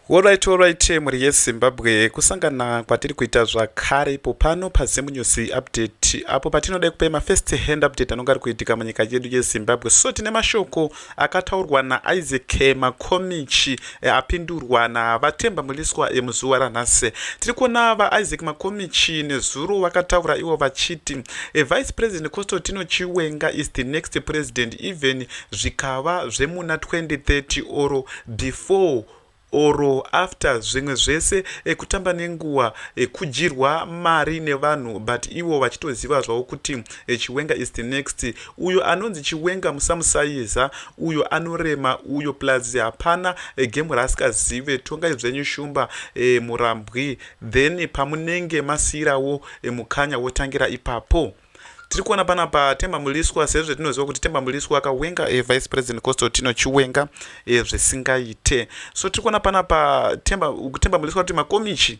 Alright, muri yeZimbabwe kusangana kwatiri kuita zvakare ipo pano paZemu News Update apo patinoda kupa mafirst hand update anonga ari kuitika munyika yedu yeZimbabwe. So tine mashoko akataurwa naIsaac Makomichi apindurwa navatemba muliswa muzuva ranhasi. Tiri kuona vaIsaac Makomichi nezuro vakataura ivo vachiti Vice President Constantino Chiwenga is the next president, even zvikava zvemuna 2030 oro before oro after zvimwe zvese kutamba nenguva kudyirwa mari nevanhu, but ivo vachitoziva zvavo kuti Chiwenga is the next. Uyo anonzi Chiwenga musamusaiza, uyo anorema, uyo plus hapana game rasingazive tongai zvenyu shumba murambwi, then pamunenge masirawo mukanya wotangira ipapo. Tiri kuona panapa temba muliswa sezvo tinoziva kuti temba muliswa akawenga Vice President Constantino Chiwenga zvisingaite. So tiri kuona panapa temba muliswa kuti Makomichi,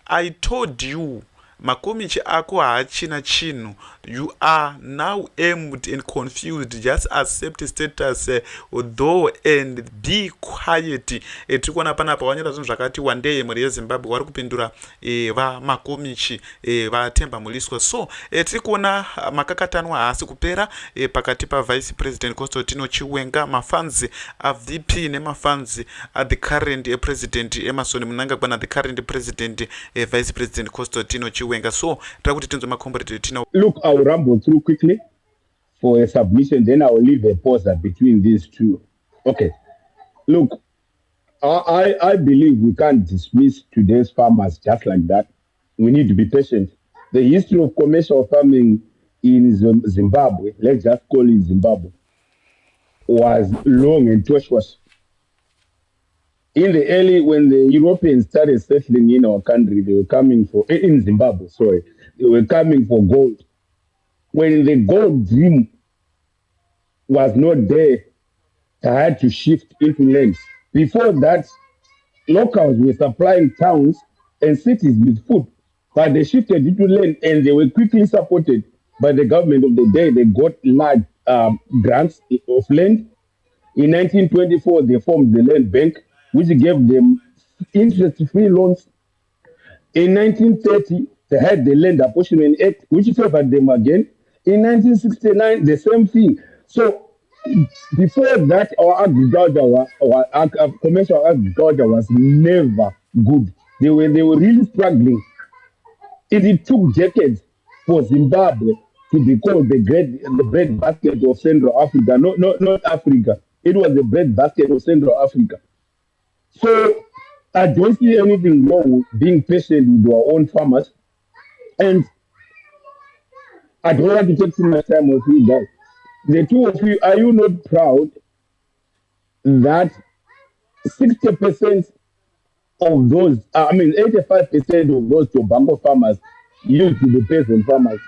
I told you, Makomichi ako haachina chinhu, you are now aimed and confused, just accept status though and be quiet. Tiri kuona panapa wanyora zvinhu zvakati one day muri yeZimbabwe vari kupindura vaMakomichi vatemba muliswa. So tiri kuona makakatanwa haasi kupera pakati paVice President Constantino Chiwenga, mafanzi aVP nemafanzi the current President Emerson Mnangagwa na the current President Vice President Constantino Chiwenga. So look, I'll rumble through quickly for a submission, then I'll leave a pause between these two. Okay, look, I believe we can't dismiss today's farmers just like that. We need to be patient. The history of commercial farming in Zimbabwe, let's just call it Zimbabwe, was long and tortuous. In the early, when the Europeans started settling in our country, they were coming for, in Zimbabwe, sorry, they were coming for gold. When the gold dream was not there, they had to shift into lands. Before that, locals were supplying towns and cities with food, but they shifted into land and they were quickly supported by the government of the day. They got large grants of land. In 1924, they formed the Land Bank, which gave them interest-free loans. In 1930, they had the Land Apportionment Act, which favored them again. In 1969, the same thing. So before that, our agriculture, our commercial agriculture was never good. They were really struggling. It took decades for Zimbabwe to be called the bread basket of Central Africa. Not Africa. It was the bread basket of Central Africa. So I don't see anything wrong with being patient with our own farmers. And I don't want to take too much time with you guys. The two of you, are you not proud that 60% of those, 85% of those tobacco farmers used to be peasant farmers?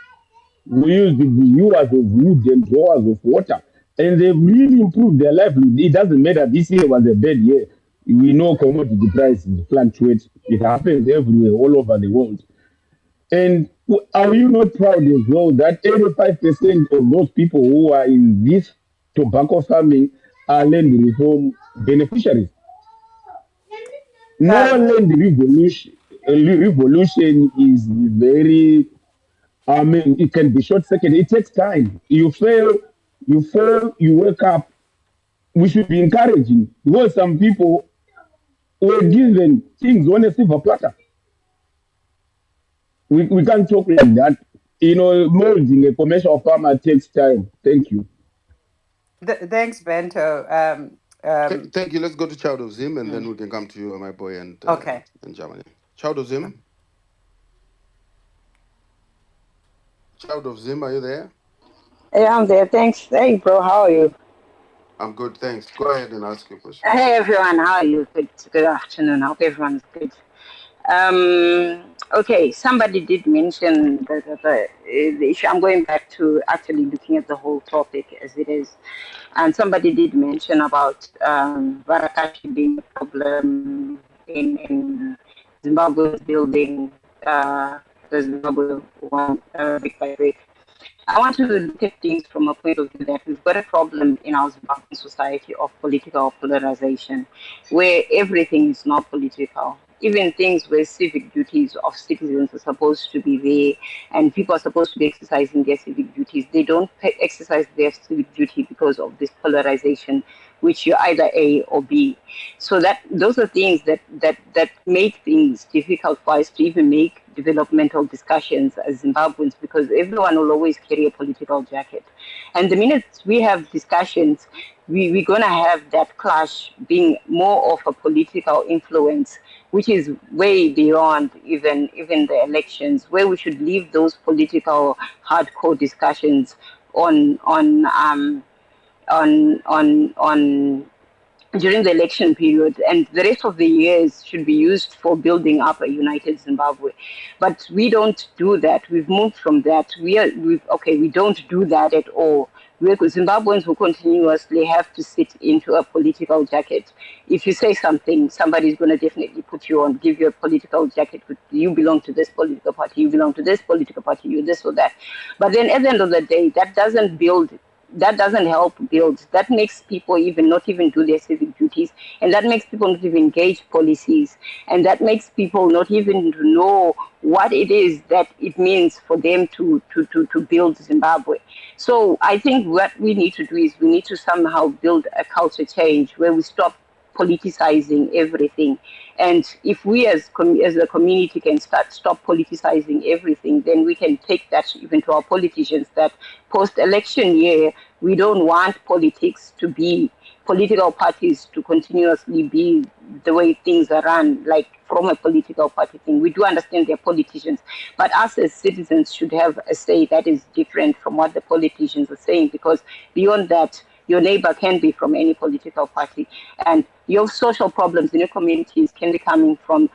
We used to be hewers of wood and drawers of water. And they've really improved their livelihood. It doesn't matter, this year was a bad year. We know commodity prices fluctuate. It happens everywhere, all over the world. And are you not proud as well that 85% of those people who are in this tobacco farming are land reform beneficiaries? No land revolution is very, it can be short-circuited. It takes time. You fail, you wake up. We should be encouraging, because some people were given things on a silver platter. We can't talk like that. Molding a commercial farmer takes time. Thank you. Thanks, Bento. Thank you. Let's go to Child of Zim, and then we can come to you, my boy, and Germany. Child of Zim. Child of Zim, are you there? Yeah, I'm there. Thanks. Hey, bro, how are you? I'm good, thanks. Go ahead and ask your question. Hey, everyone, how are you? Good afternoon. I hope everyone's good. Okay, somebody did mention the issue. I'm going back to actually looking at the whole topic as it is. And somebody did mention about Varakashi being a problem in Zimbabwe building the Zimbabwe one brick by brick. I want to look at things from a point of view that we've got a problem in our Zimbabwean society of political polarization, where everything is not political. Even things where civic duties of citizens are supposed to be there and people are supposed to be exercising their civic duties, they don't exercise their civic duty because of this polarization, which you're either A or B. So that those are things that make things difficult for us to even make developmental discussions as Zimbabweans, because everyone will always carry a political jacket. And the minute we have discussions, we're going to have that clash being more of a political influence, which is way beyond even the elections, where we should leave those political hardcore discussions on on um, on during the election period, and the rest of the years should be used for building up a united Zimbabwe. But we don't do that. We've moved from that. We don't do that at all. Zimbabweans who continuously have to sit into a political jacket. If you say something, somebody's going to definitely put you on, give you a political jacket. You belong to this political party, you belong to this political party, you this or that. But then at the end of the day, that doesn't help build. That makes people even not even do their civic duties, and that makes people not even engage policies, and that makes people not even know what it is that it means for them to build Zimbabwe. So I think what we need to do is we need to somehow build a culture change where we stop politicizing everything. And if we as a community can stop politicizing everything, then we can take that even to our politicians, that post-election year, we don't want political parties to continuously be the way things are run, like from a political party thing. We do understand they're politicians, but us as citizens should have a say that is different from what the politicians are saying, because beyond that, your neighbor can be from any political party, and your social problems in your communities can be coming from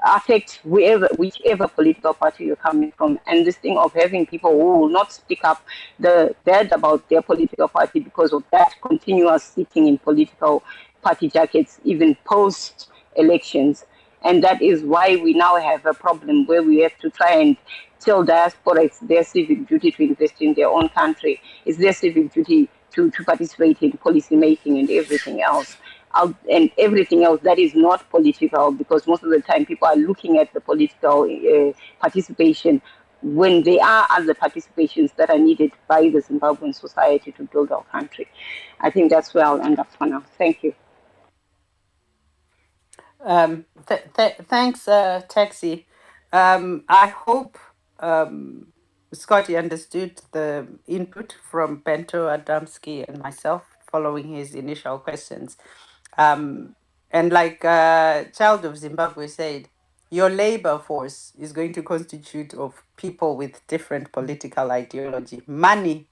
affect whichever political party you're coming from. And this thing of having people who will not speak up the bad about their political party because of that continuous sitting in political party jackets, even post elections. And that is why we now have a problem where we have to try and tell diaspora it's their civic duty to invest in their own country. It's their civic duty to participate in policy making and everything else. And everything else that is not political, because most of the time people are looking at the political participation when there are other participations that are needed by the Zimbabwean society to build our country. I think that's where I'll end up for now. Thank you. Thanks, Taxi. I hope Scotty understood the input from Bento Adamski and myself following his initial questions. And like Child of Zimbabwe said, your labor force is going to constitute of people with different political ideology. Money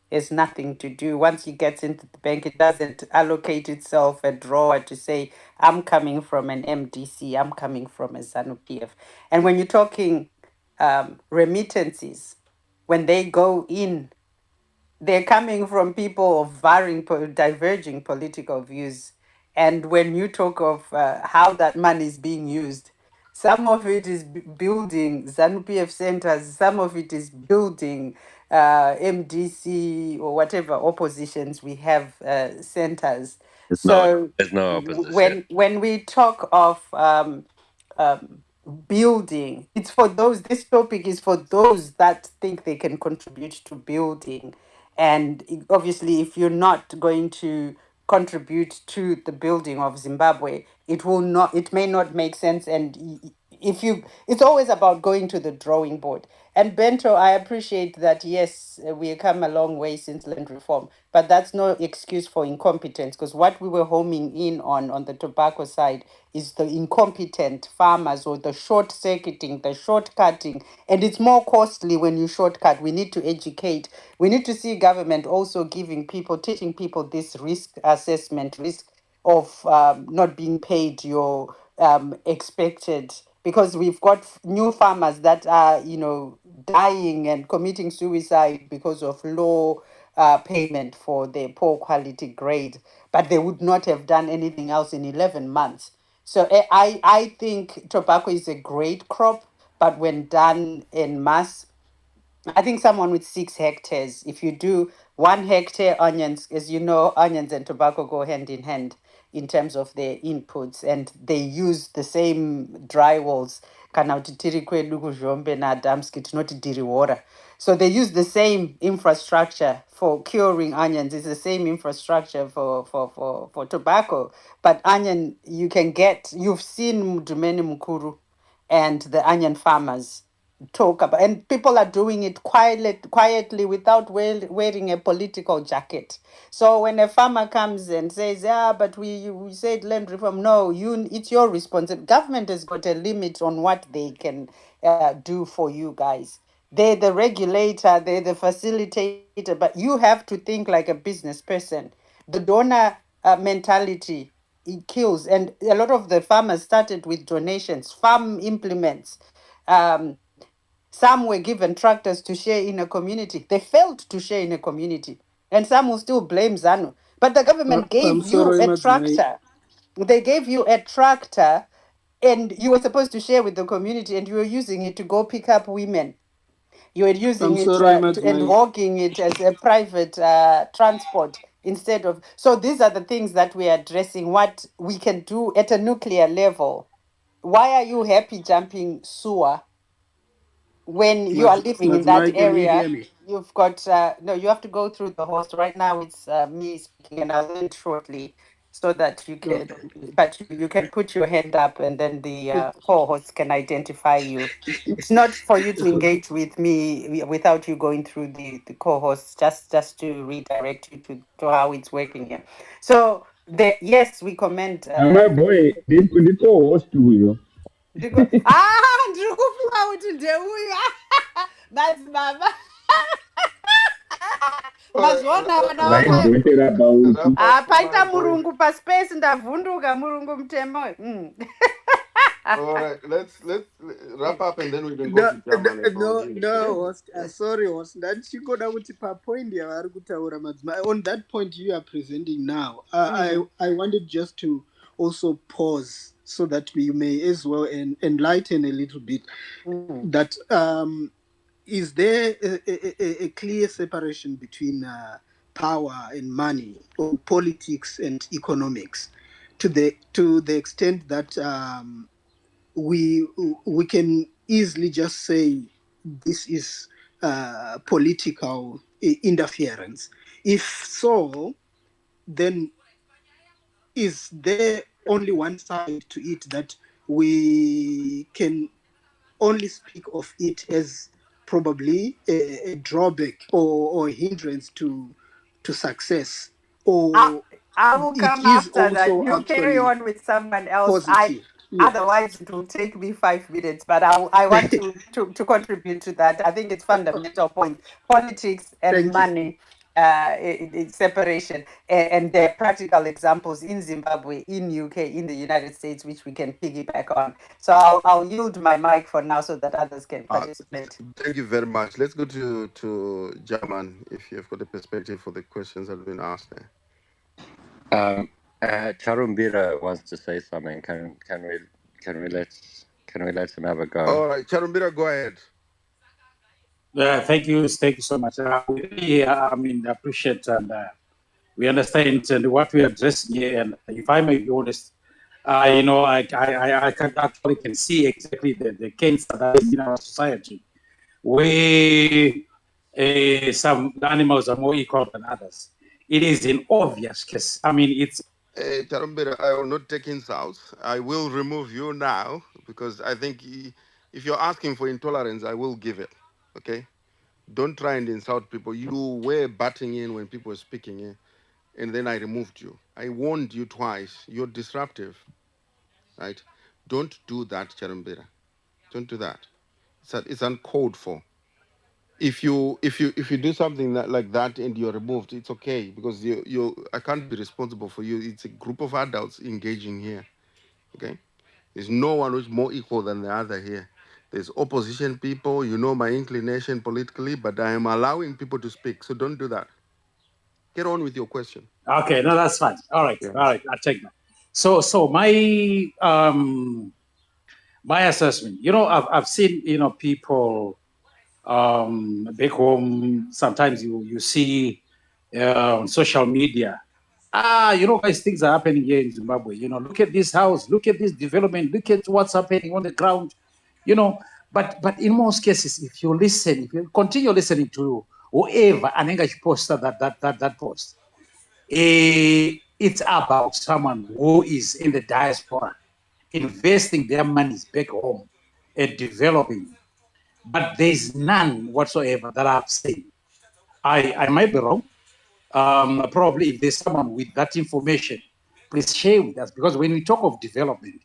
has nothing to do. Once it gets into the bank, it doesn't allocate itself a drawer to say, I'm coming from an MDC, I'm coming from a ZANU PF. And when you're talking remittances, when they go in, they're coming from people of varying, diverging political views. And when you talk of how that money is being used, some of it is building ZANU PF centers, some of it is building MDC or whatever oppositions we have centers. So There's no opposition. when we talk of um, building, it's for those, this topic is for those that think they can contribute to building. And obviously, if you're not going to contribute to the building of Zimbabwe, it may not make sense. And if you, it's always about going to the drawing board. And Bento, I appreciate that, yes, we have come a long way since land reform, but that's no excuse for incompetence, because what we were homing in on the tobacco side is the incompetent farmers, or the short circuiting, the shortcutting. And it's more costly when you shortcut. We need to educate. We need to see government also giving people, teaching people this risk assessment, risk of not being paid your expected, because we've got new farmers that are, dying and committing suicide because of low payment for their poor quality grade, but they would not have done anything else in 11 months. So I think tobacco is a great crop, but when done in mass, I think someone with 6 hectares, if you do 1 hectare onions, as you know, onions and tobacco go hand in hand in terms of their inputs, and they use the same dry walls. Kana kuti tiri kwedu kuZhombe naAdamski tinoti diri water. So they use the same infrastructure for curing onions. It's the same infrastructure for tobacco. But onion, you can get, you've seen Mdumeni Mukuru and the onion farmers talk about, and people are doing it quietly without wearing a political jacket. So when a farmer comes and says, "Yeah, but we said land reform," no, it's your responsibility. Government has got a limit on what they can do for you guys. They're the regulator, they're the facilitator, but you have to think like a business person. The donor mentality, it kills, and a lot of the farmers started with donations, farm implements. Um, some were given tractors to share in a community. They failed to share in a community. And some will still blame ZANU. But the government I'm gave you sorry, a Madzimai. tractor. They gave you a tractor and you were supposed to share with the community, and you were using it to go pick up women. You were using I'm it sorry, and Madzimai. hawking it as a private transport instead of. So these are the things that we are addressing, what we can do at a nuclear level. Why are you happy jumping sewer when you are living in that Madzimai, can you area? hear me? You've got no, you have to go through the host. Right now it's me speaking, and I'll end shortly so that you can, Okay. but you can put your hand up and then the It, co-host can identify you. It's not for you to engage with me without you going through the co-host, just to redirect you to how it's working here. So yes, we commend My boy, they co-host you. ndiri kufunga kuti ndeuya madzimama All right, maziona vana wrap Right, up, vamwe better about it. wrap up, my paita boy. murungu paspace ndavhunduka murungu mutemo All right, let's wrap up and then we can go no, to German and no, Pauline. no, host. Sorry, host. Ndachikoda kuti papoint yavari kutaura Madzimai. On that point you are presenting now, I wanted just to also pause so that we may as well enlighten a little bit. That is there a clear separation between power and money, or politics and economics, to the extent that we can easily just say this is political interference? If so, then is there only one side to it that we can only speak of it as probably a drawback or hindrance to success, or I will it come is after that. also You carry actually on with someone else. positive? Yes. Otherwise it will take me 5 minutes. But I want to contribute to that. I think it's fundamental point. Politics and Thank you. money, separation, and there are practical examples in Zimbabwe, in UK, in the United States, which we can piggyback on. So I'll yield my mic for now so that others can participate. Thank you very much. Let's go to German if you've got a perspective for the questions that have been asked there. Charumbira wants to say something. Can we let him have a go? All right, Charumbira, go ahead. Thank you so much. We really, appreciate and we understand and what we are addressing here. And if I may be honest, I can see exactly the cancer that is in our society, where some animals are more equal than others. It is an obvious case. It's. Charumbira, I will not take insults. I will remove you now because I think if you're asking for intolerance, I will give it. Okay? Don't try and insult people. You were butting in when people were speaking, and then I removed you. I warned you twice. You're disruptive, right? Don't do that, Charumbira. Don't do that. It's uncalled for. If you do something like that and you're removed, it's okay because I can't be responsible for you. It's a group of adults engaging here. Okay? There's no one who's more equal than the other here. There's opposition people, you know my inclination politically, but I am allowing people to speak. So don't do that. Get on with your question. Okay, no, that's fine. All right, Yeah. all right, I'll take that. So my my assessment, I've seen people Back home, sometimes you see on social media, guys, things are happening here in Zimbabwe. Look at this house, look at this development, look at what's happening on the ground. But in most cases, if you continue listening to whoever anenga poster that post, it's about someone who is in the diaspora investing their monies back home and developing. But there's none whatsoever that I've seen. I might be wrong. Probably if there's someone with that information, please share with us, because when we talk of development,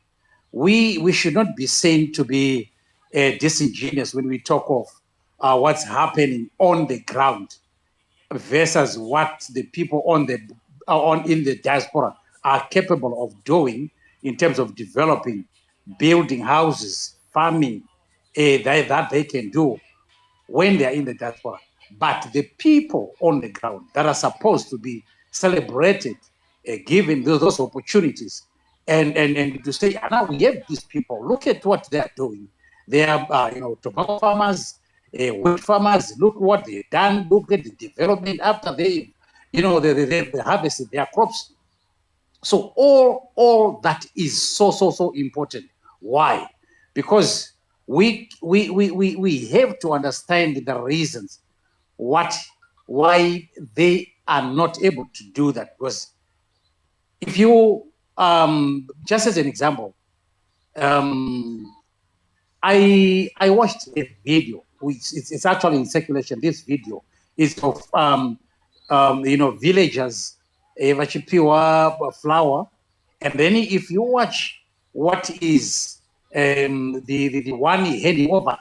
we should not be seen to be disingenuous when we talk of what's happening on the ground versus what the people in the diaspora are capable of doing in terms of developing, building houses, farming, that they can do when they are in the diaspora. But the people on the ground that are supposed to be celebrated, given those opportunities, and to say, now we have these people, look at what they are doing. They are, tobacco farmers, wheat farmers, look what they've done, look at the development after they harvested their crops. So all that is so important. Why? Because we have to understand the reasons why they are not able to do that. Because if you just as an example, I watched a video, which it's actually in circulation. This video is of villagers vachipiwa flour, and then if you watch what is the one handing over,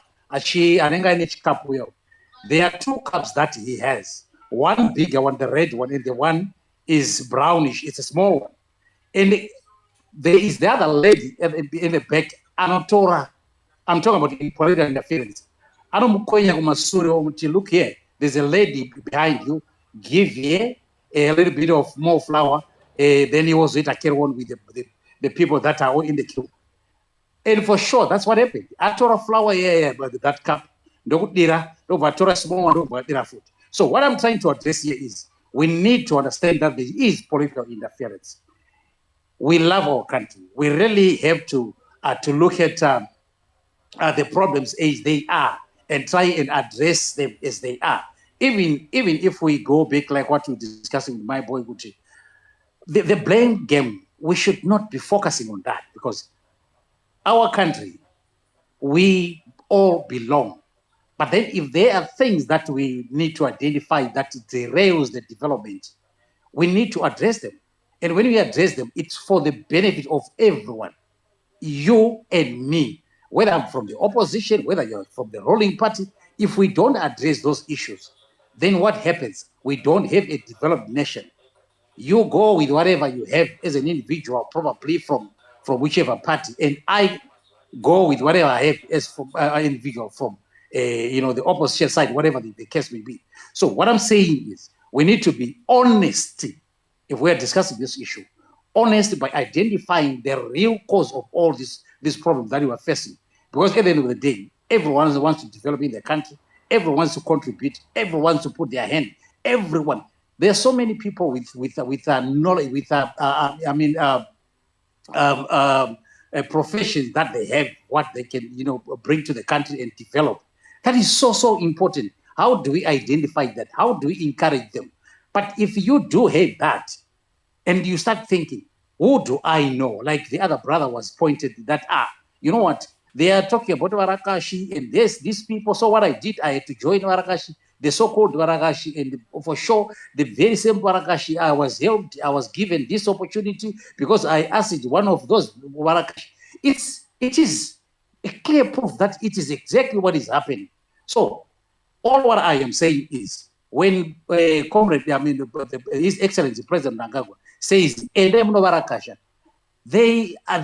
there are two cups that he has. One bigger one, the red one, and the one is brownish. It's a small one, and there is the other lady in the back, Anotora. I'm talking about political interference. I don't look here. There's a lady behind you. Give here a little bit of more flour. Then he was carry on with the people that are in the queue. And for sure, that's what happened. I tore a flour here, but that cup. So what I'm trying to address here is we need to understand that there is political interference. We love our country. We really have to look at the problems as they are and try and address them as they are. Even if we go back, like what we're discussing with my boy Gucci, the blame game, we should not be focusing on that, because our country, we all belong. But then if there are things that we need to identify that derails the development, we need to address them. And when we address them, it's for the benefit of everyone, you and me, whether I'm from the opposition, whether you're from the ruling party. If we don't address those issues, then what happens? We don't have a developed nation. You go with whatever you have as an individual, probably from whichever party, and I go with whatever I have as from an individual from the opposition side, whatever the case may be. So what I'm saying is we need to be honest if we're discussing this issue. Honest by identifying the real cause of all these problems that you are facing. Because at the end of the day, everyone wants to develop in the country, everyone wants to contribute, everyone wants to put their hand, everyone. There are so many people with knowledge, with professions that they have, what they can bring to the country and develop. That is so important. How do we identify that? How do we encourage them? But if you do have that, and you start thinking, who do I know? Like the other brother was pointed that, you know what? They are talking about Warakashi and these people. So what I did, I had to join Warakashi, the so-called Warakashi, and for sure, the very same Warakashi, I was helped, I was given this opportunity because I asked one of those Warakashi. It is a clear proof that it is exactly what is happening. So all what I am saying is, when Comrade, His Excellency President Mnangagwa says, there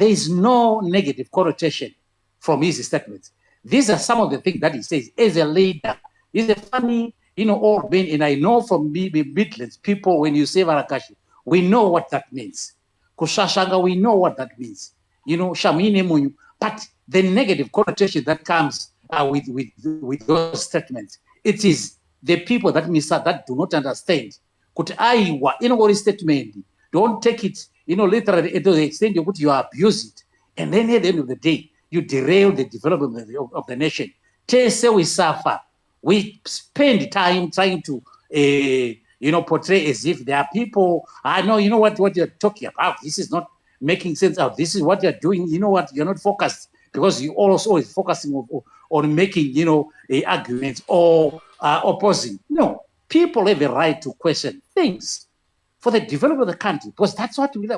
is no negative connotation from his statements. These are some of the things that he says as a leader. He's a funny, old man, and I know from Midlands people, when you say Varakashi, we know what that means. Kushashanga, we know what that means. Shamine Munyu. But the negative connotation that comes with those statements. It is the people that that do not understand. Could I, what statement? Don't take it, literally to the extent you abuse it, and then at the end of the day, you derail the development of the nation. Say we suffer. We spend time trying to, portray as if there are people. I know, what you're talking about. This is not making sense. This is what you're doing. You know what? You're not focused because you also is focusing on making, arguments or opposing. No, people have a right to question things for the development of the country, because that's what we.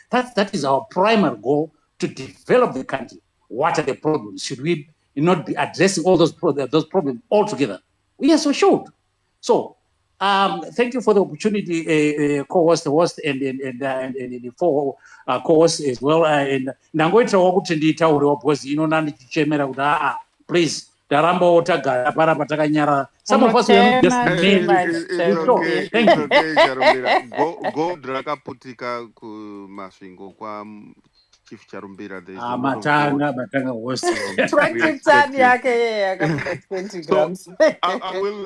That is our primary goal, to develop the country. What are the problems? Should we not be addressing all those problems altogether? Yes, we should. So, thank you for the opportunity, co-host, the host, and the four co-hosts as well. And Nangoita wakuti nditauriwa because nandichichemera kuti please Daramba Otagara Parapa Takanyara. Some of us we are not just men. It's okay. It's okay, Charumbira. Go Draka Putika ku Masvingo kwa Chief Charumbira. Matanga was 20 ton yake 20 grams. I will